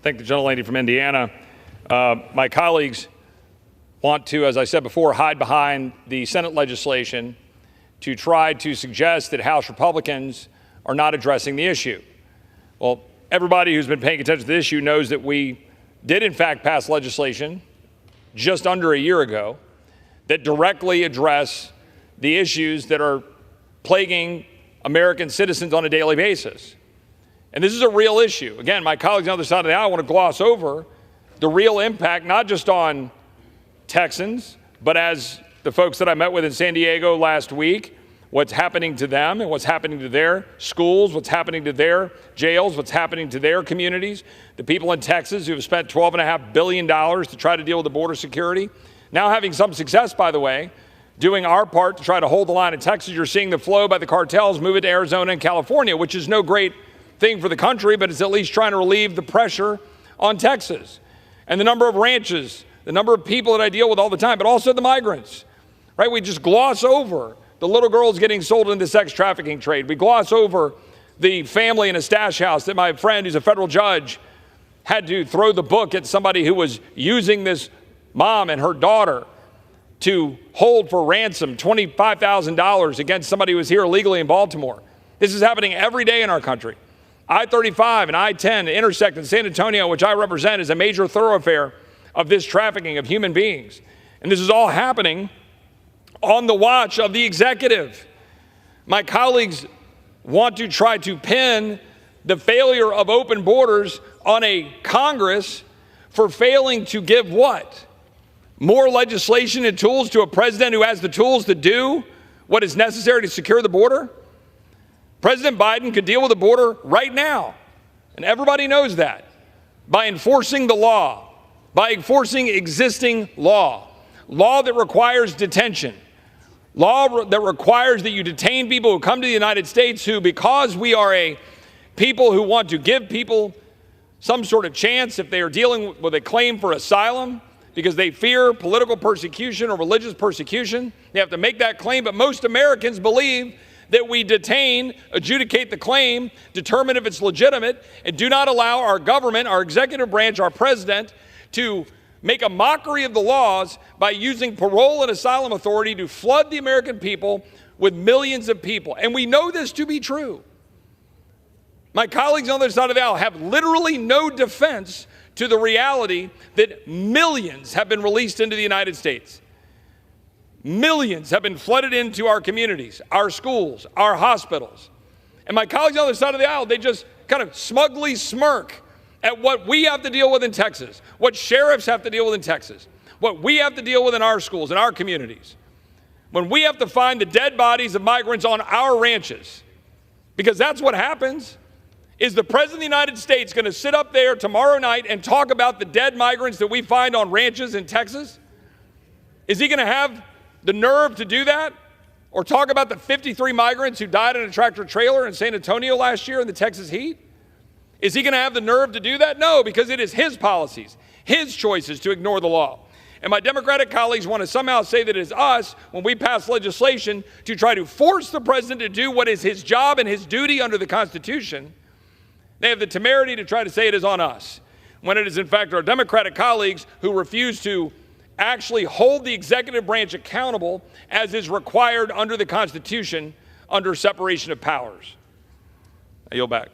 Thank the gentlelady from Indiana. My colleagues want to, as I said before, hide behind the Senate legislation to try to suggest that House Republicans are not addressing the issue. Well, everybody who's been paying attention to the issue knows that we did in fact pass legislation just under a year ago that directly address the issues that are plaguing American citizens on a daily basis. And this is a real issue. Again, my colleagues on the other side of the aisle want to gloss over the real impact, not just on Texans, but as the folks that I met with in San Diego last week, what's happening to them and what's happening to their schools, what's happening to their jails, what's happening to their communities, the people in Texas who have spent $12.5 billion to try to deal with the border security. Now having some success, by the way, doing our part to try to hold the line in Texas. You're seeing the flow by the cartels move it to Arizona and California, which is no great thing for the country, but it's at least trying to relieve the pressure on Texas. And the number of ranches, the number of people that I deal with all the time, but also the migrants, right? We just gloss over the little girls getting sold into the sex trafficking trade. We gloss over the family in a stash house that my friend, who's a federal judge, had to throw the book at somebody who was using this mom and her daughter to hold for ransom $25,000 against somebody who was here illegally in Baltimore. This is happening every day in our country. I-35 and I-10 intersect in San Antonio, which I represent, is a major thoroughfare of this trafficking of human beings. And this is all happening on the watch of the executive. My colleagues want to try to pin the failure of open borders on a Congress for failing to give what? More legislation and tools to a president who has the tools to do what is necessary to secure the border? President Biden could deal with the border right now, and everybody knows that, by enforcing the law, by enforcing existing law that requires detention, law that requires that you detain people who come to the United States who, because we are a people who want to give people some sort of chance if they are dealing with a claim for asylum, because they fear political persecution or religious persecution, they have to make that claim. But most Americans believe that we detain, adjudicate the claim, determine if it's legitimate, and do not allow our government, our executive branch, our president, to make a mockery of the laws by using parole and asylum authority to flood the American people with millions of people. And we know this to be true. My colleagues on the other side of the aisle have literally no defense to the reality that millions have been released into the United States. Millions have been flooded into our communities, our schools, our hospitals. And my colleagues on the other side of the aisle, they just kind of smugly smirk at what we have to deal with in Texas, what sheriffs have to deal with in Texas, what we have to deal with in our schools, in our communities. When we have to find the dead bodies of migrants on our ranches, because that's what happens. Is the President of the United States going to sit up there tomorrow night and talk about the dead migrants that we find on ranches in Texas? Is he going to have the nerve to do that? Or talk about the 53 migrants who died in a tractor trailer in San Antonio last year in the Texas heat? Is he going to have the nerve to do that? No, because it is his policies, his choices to ignore the law. And my Democratic colleagues want to somehow say that it is us, when we pass legislation, to try to force the president to do what is his job and his duty under the Constitution. They have the temerity to try to say it is on us, when it is in fact our Democratic colleagues who refuse to actually hold the executive branch accountable as is required under the Constitution under separation of powers. I yield back.